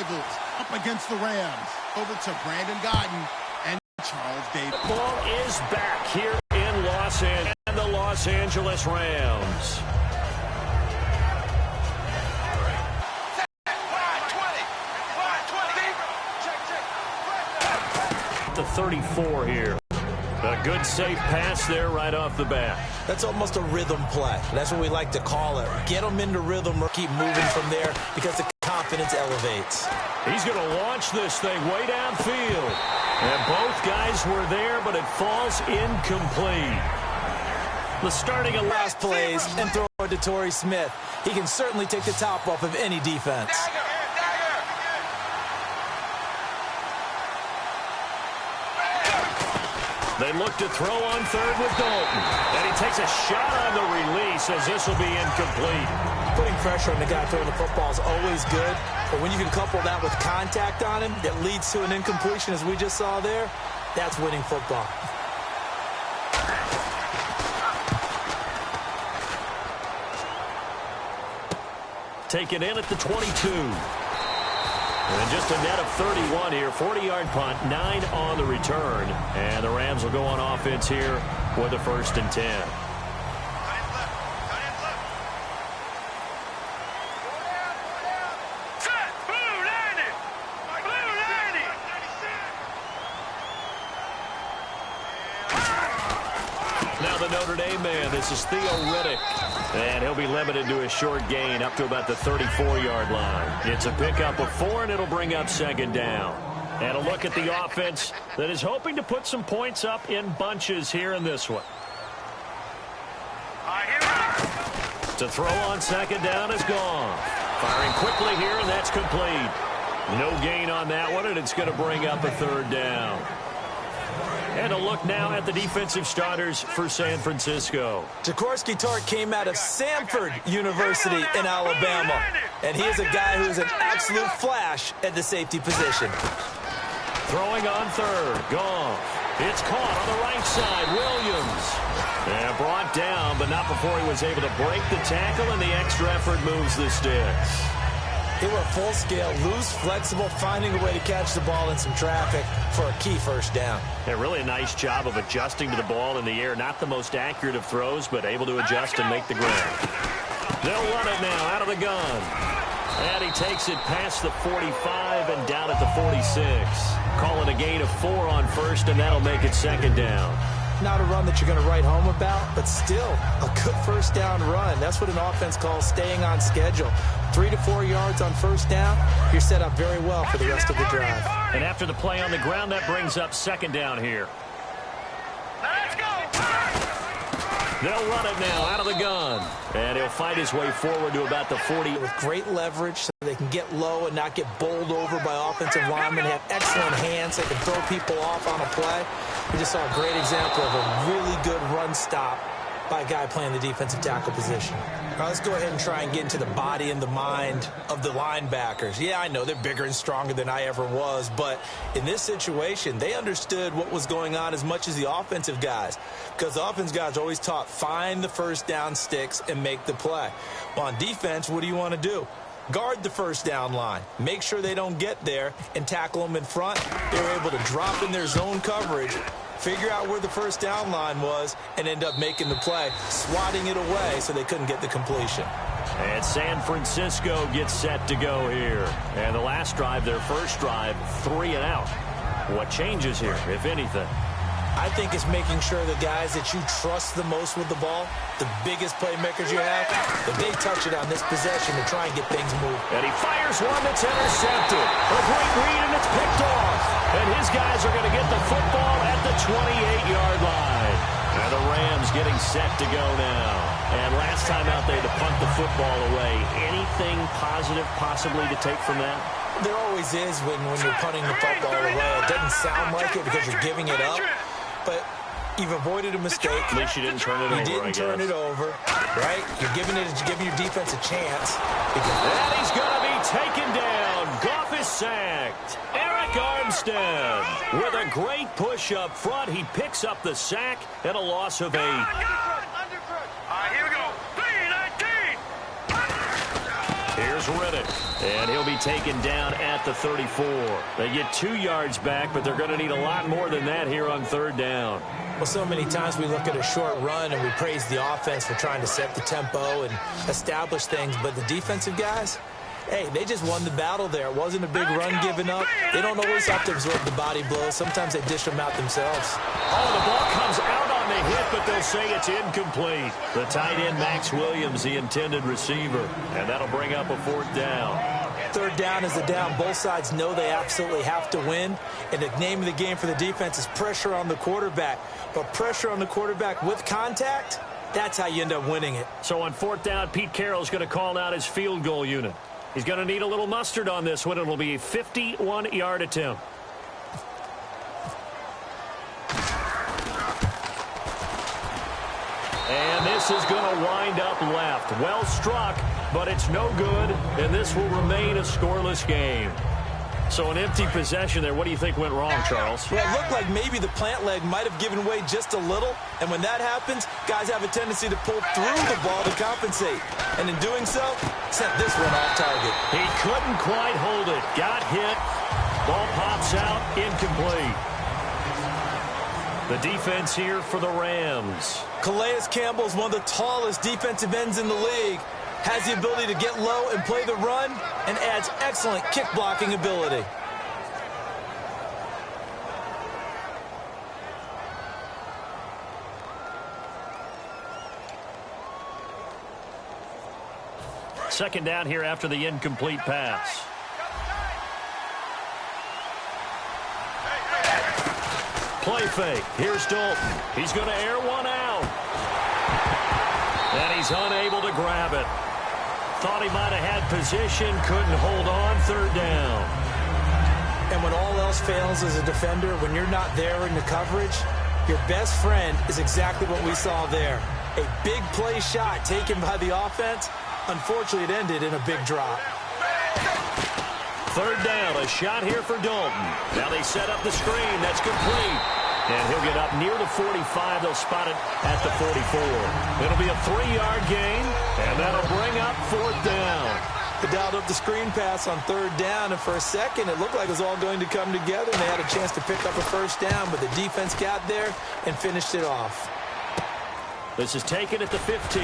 rivals up against the Rams. Over to Brandon Gotton and Charles Davis. Ball is back here in Los Angeles and the Los Angeles Rams. The 34 here. A good safe pass there right off the bat. That's almost a rhythm play. That's what we like to call it. Get them into rhythm or keep moving from there because the confidence elevates. He's going to launch this thing way downfield. And both guys were there, but it falls incomplete. The starting last plays and throw it to Torrey Smith. He can certainly take the top off of any defense. They look to throw on third with Dalton. And he takes a shot on the release as this will be incomplete. Putting pressure on the guy throwing the football is always good. But when you can couple that with contact on him that leads to an incompletion, as we just saw there, that's winning football. Taken in at the 22. And just a net of 31 here. 40-yard punt, 9 on the return. And the Rams will go on offense here with a 1st and 10. Now the Notre Dame man, this is Theo Riddick. And he'll be limited to a short gain up to about the 34-yard line. It's a pickup of 4, and it'll bring up 2nd down. And a look at the offense that is hoping to put some points up in bunches here in this one. To throw on 2nd down is gone. Firing quickly here, and that's complete. No gain on that one, and it's going to bring up a 3rd down. And a look now at the defensive starters for San Francisco. Jaworski Tartt came out of Samford University in Alabama. And he is a guy who is an absolute flash at the safety position. Throwing on 3rd. Goff. It's caught on the right side. Williams. And brought down, but not before he was able to break the tackle, and the extra effort moves the sticks. They were full scale, loose, flexible, finding a way to catch the ball in some traffic for a key 1st down. Yeah, really a nice job of adjusting to the ball in the air. Not the most accurate of throws, but able to adjust and make the grab. They'll run it now out of the gun. And he takes it past the 45 and down at the 46. Call it a gain of 4 on 1st, and that'll make it 2nd down. Not a run that you're going to write home about, but still a good 1st down run. That's what an offense calls staying on schedule. 3 to 4 yards on 1st down, you're set up very well for the rest of the drive. And after the play on the ground, that brings up 2nd down here. Let's go! They'll run it now out of the gun. And he'll fight his way forward to about the 40. With great leverage so they can get low and not get bowled over by offensive linemen. They have excellent hands. They can throw people off on a play. We just saw a great example of a really good run stop by a guy playing the defensive tackle position. Now let's go ahead and try and get into the body and the mind of the linebackers. Yeah, I know they're bigger and stronger than I ever was, but in this situation, they understood what was going on as much as the offensive guys, because the offensive guys are always taught, find the 1st down sticks and make the play. Well, on defense, what do you want to do? Guard the 1st down line. Make sure they don't get there and tackle them in front. They were able to drop in their zone coverage, figure out where the 1st down line was, and end up making the play, swatting it away so they couldn't get the completion. And San Francisco gets set to go here. And the last drive, their 1st drive, 3 and out. What changes here, if anything? I think it's making sure the guys that you trust the most with the ball, the biggest playmakers you have, that they touch it on this possession to try and get things moving. And he fires one that's intercepted. A great read, and it's picked off. And his guys are going to get the football at the 28-yard line. And the Rams getting set to go now. And last time out, they had to punt the football away. Anything positive possibly to take from that? There always is when you're punting the football away. It doesn't sound like it because you're giving it up. But you've avoided a mistake. At least you didn't turn it over, You didn't turn it over, right? You're giving your defense a chance. And he's going to be taken down. Goff is sacked. Eric Armstead with a great push up front. He picks up the sack and a loss of 8. Here we go. Here's Riddick, and he'll be taken down at the 34. They get 2 yards back, but they're going to need a lot more than that here on 3rd down. Well, so many times we look at a short run and we praise the offense for trying to set the tempo and establish things, but the defensive guys, hey, they just won the battle there. It wasn't a big run given up. They don't always have to absorb the body blows. Sometimes they dish them out themselves. Oh, the ball comes out on the hit, but they'll say it's incomplete. The tight end, Max Williams, the intended receiver, and that'll bring up a 4th down. 3rd down is the down. Both sides know they absolutely have to win, and the name of the game for the defense is pressure on the quarterback. But pressure on the quarterback with contact, that's how you end up winning it. So on 4th down, Pete Carroll's going to call out his field goal unit. He's going to need a little mustard on this one. It'll be a 51-yard attempt. And this is going to wind up left. Well struck, but it's no good, and this will remain a scoreless game. So an empty possession there. What do you think went wrong, Charles? Well, it looked like maybe the plant leg might have given way just a little, and when that happens, guys have a tendency to pull through the ball to compensate. And in doing so, sent this one off target. He couldn't quite hold it. Got hit. Ball pops out. Incomplete. The defense here for the Rams. Calais Campbell is one of the tallest defensive ends in the league. Has the ability to get low and play the run, and adds excellent kick blocking ability. Second down here after the incomplete pass. Play fake. Here's Dalton. He's going to air one out. And he's unable to grab it. Thought he might have had position, couldn't hold on. 3rd down. And when all else fails as a defender, when you're not there in the coverage, your best friend is exactly what we saw there. A big play shot taken by the offense. Unfortunately, it ended in a big drop. 3rd down, a shot here for Dalton. Now they set up the screen. That's complete. And he'll get up near the 45. They'll spot it at the 44. It'll be a 3-yard gain, and that'll bring up 4th down. They dialed up the screen pass on 3rd down, and for a second, it looked like it was all going to come together, and they had a chance to pick up a 1st down, but the defense got there and finished it off. This is taken at the 15.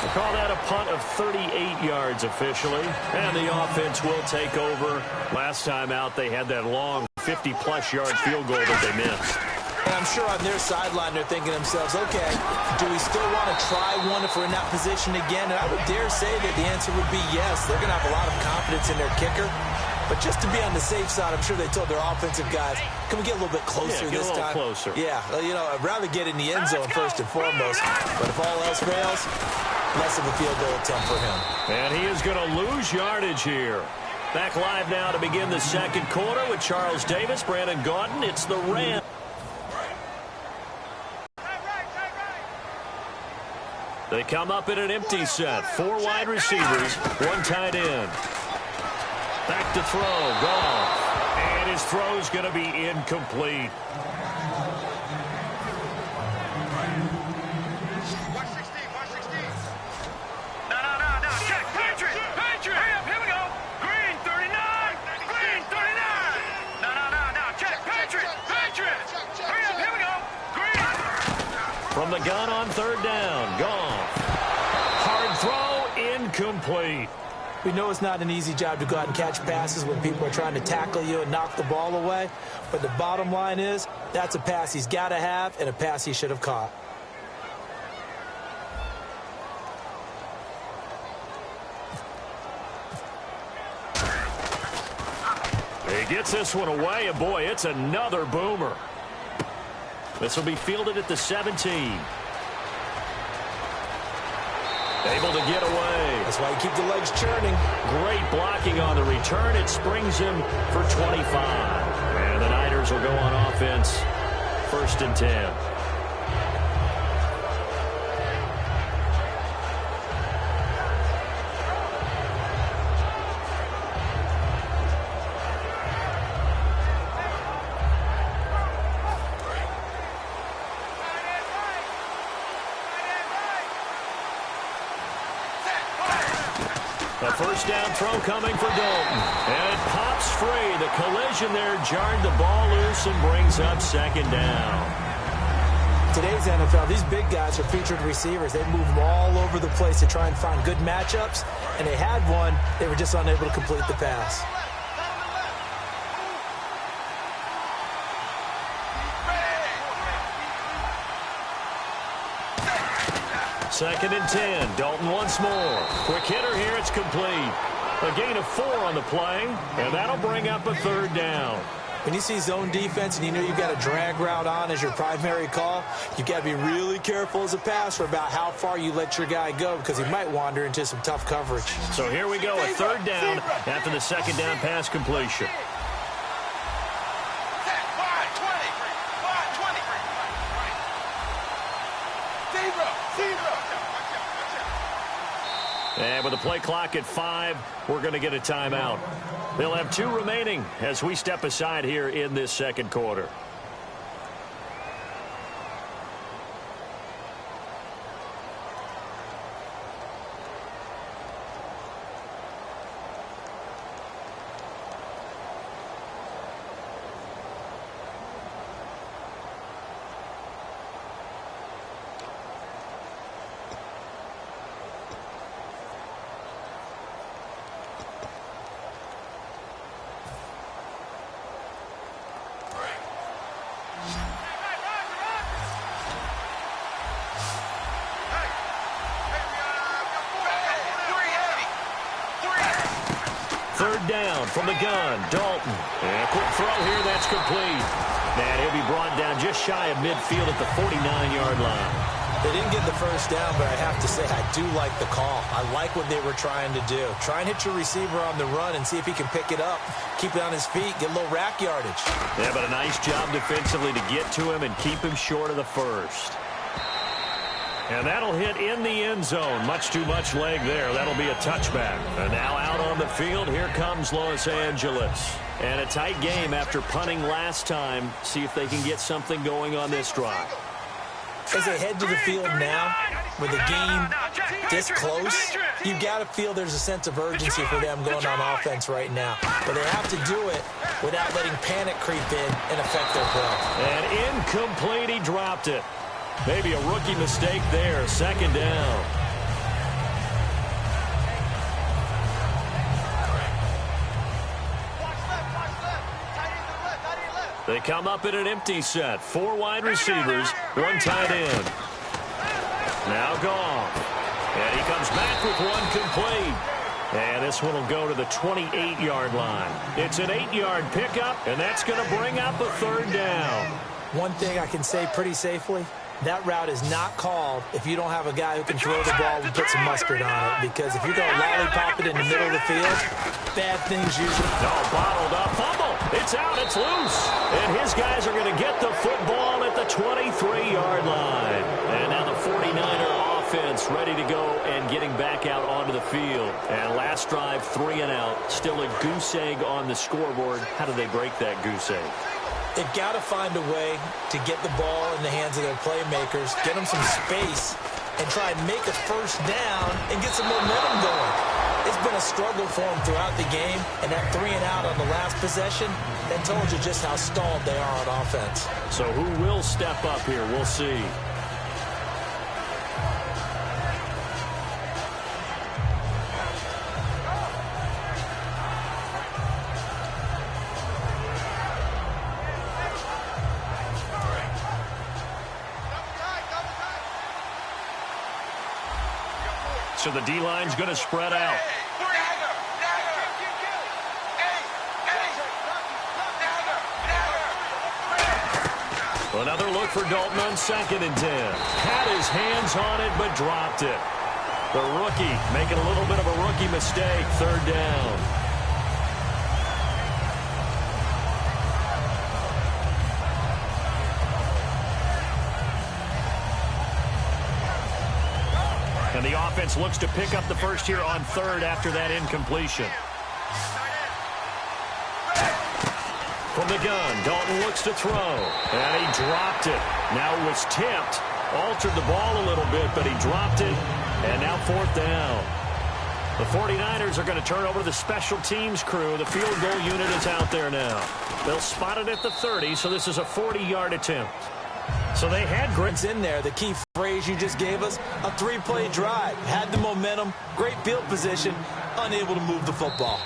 We'll call that a punt of 38 yards officially, and the offense will take over. Last time out, they had that long 50-plus yard field goal that they missed. And I'm sure on their sideline they're thinking to themselves, okay, do we still want to try one if we're in that position again? And I would dare say that the answer would be yes. They're going to have a lot of confidence in their kicker. But just to be on the safe side, I'm sure they told their offensive guys, can we get a little bit closer this time? Closer. Yeah, you know, I'd rather get in the end zone first and foremost. But if all else fails, less of a field goal attempt for him. And he is going to lose yardage here. Back live now to begin the 2nd quarter with Charles Davis, Brandon Gaudin. It's the Rams. They come up in an empty set. 4 wide receivers, 1 tight end. Back to throw, Goff. And his throw's going to be incomplete. From the gun on 3rd down, Goff. Hard throw, incomplete. We know it's not an easy job to go out and catch passes when people are trying to tackle you and knock the ball away. But the bottom line is, that's a pass he's got to have and a pass he should have caught. He gets this one away, and boy, it's another boomer. This will be fielded at the 17. Able to get away. That's why you keep the legs churning. Great blocking on the return. It springs him for 25. And the Niners will go on offense. 1st and 10. first down throw coming for Dalton. And it pops free. The collision there jarred the ball loose and brings up second down. Today's NFL, these big guys are featured receivers. They move them all over the place to try and find good matchups, and they had one. They were just unable to complete the pass. Second and 10. Dalton once more. Quick hitter here. It's complete. A gain of 4 on the play, and that'll bring up a third down. When you see zone defense and you know you've got a drag route on as your primary call, you've got to be really careful as a passer about how far you let your guy go because he might wander into some tough coverage. So here we go, a third down after the second down pass completion. And with the play clock at 5, we're going to get a timeout. They'll have 2 remaining as we step aside here in this second quarter. Third down from the gun, Dalton. And a quick throw here, that's complete. And he'll be brought down just shy of midfield at the 49-yard line. They didn't get the first down, but I have to say I do like the call. I like what they were trying to do. Try and hit your receiver on the run and see if he can pick it up. Keep it on his feet, get a little rack yardage. Yeah, but a nice job defensively to get to him and keep him short of the first. And that'll hit in the end zone. Much too much leg there. That'll be a touchback. And now out on the field, here comes Los Angeles. And a tight game after punting last time. See if they can get something going on this drive. As they head to the field now, with the game this close, you've got to feel there's a sense of urgency for them going on offense right now. But they have to do it without letting panic creep in and affect their play. And incomplete, he dropped it. Maybe a rookie mistake there. Second down. They come up in an empty set. 4 wide receivers, 1 tight end. Now gone. And he comes back with 1 complete. And this one will go to the 28-yard line. It's an 8-yard pickup, and that's going to bring up a third down. One thing I can say pretty safely, that route is not called if you don't have a guy who can throw the ball and put some mustard on it. Because if you're going to lollipop it in the middle of the field, bad things usually. No, bottled up. Fumble. It's out. It's loose. And his guys are going to get the football at the 23-yard line. And now the 49er offense ready to go and getting back out onto the field. And last drive, 3 and out. Still a goose egg on the scoreboard. How do they break that goose egg? They've got to find a way to get the ball in the hands of their playmakers, get them some space, and try and make a first down and get some momentum going. It's been a struggle for them throughout the game, and that 3 and out on the last possession, that told you just how stalled they are on offense. So who will step up here? We'll see. So the D-line's going to spread out. Another look for Dalton on 2nd and 10. Had his hands on it, but dropped it. The rookie making a little bit of a rookie mistake. 3rd down. And the offense looks to pick up the first here on 3rd after that incompletion. From the gun, Dalton looks to throw. And he dropped it. Now was tipped. Altered the ball a little bit, but he dropped it. And now 4th down. The 49ers are going to turn over to the special teams crew. The field goal unit is out there now. They'll spot it at the 30, so this is a 40-yard attempt. So they had Grits in there. The key phrase you just gave us, a 3-play drive. Had the momentum, great field position, unable to move the football.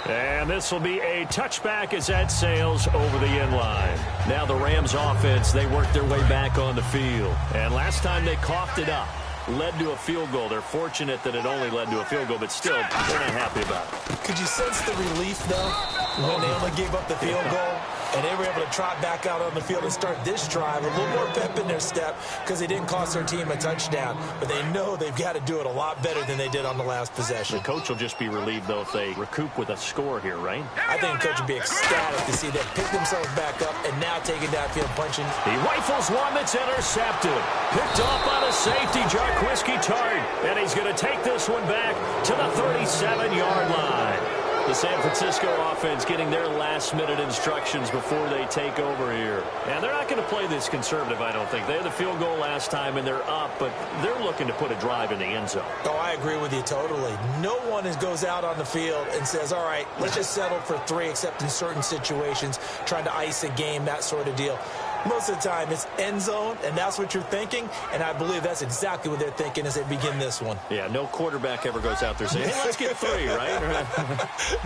And this will be a touchback as that sails over the end line. Now the Rams offense, they work their way back on the field. And last time they coughed it up, led to a field goal. They're fortunate that it only led to a field goal, but still, they're not happy about it. Could you sense the relief, though, when they only gave up the field goal? And they were able to trot back out on the field and start this drive. A little more pep in their step because they didn't cost their team a touchdown. But they know they've got to do it a lot better than they did on the last possession. The coach will just be relieved, though, if they recoup with a score here, right? I think the coach would be ecstatic to see them pick themselves back up and now take it downfield punching. He rifles one that's intercepted. Picked off by the safety, Jarquiski Tart. And he's going to take this one back to the 37-yard line. The San Francisco offense getting their last-minute instructions before they take over here. And they're not going to play this conservative, I don't think. They had the field goal last time, and they're up, but they're looking to put a drive in the end zone. Oh, I agree with you totally. No one goes out on the field and says, all right, let's just settle for 3, except in certain situations, trying to ice a game, that sort of deal. Most of the time, it's end zone, and that's what you're thinking, and I believe that's exactly what they're thinking as they begin this one. Yeah, no quarterback ever goes out there saying, hey, let's get 3, right?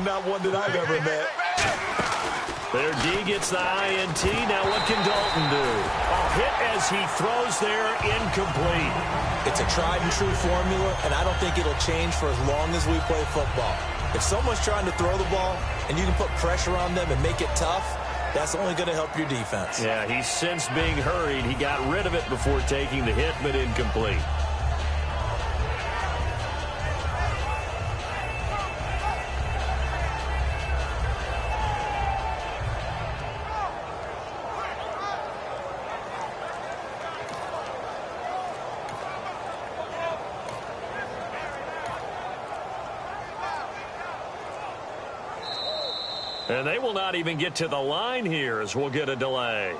Not one that I've ever met. Their D gets the INT. Now what can Dalton do? A hit as he throws there, incomplete. It's a tried-and-true formula, and I don't think it'll change for as long as we play football. If someone's trying to throw the ball, and you can put pressure on them and make it tough, that's only going to help your defense. Yeah, he's since being hurried. He got rid of it before taking the hit, but incomplete. And they will not even get to the line here as we'll get a delay.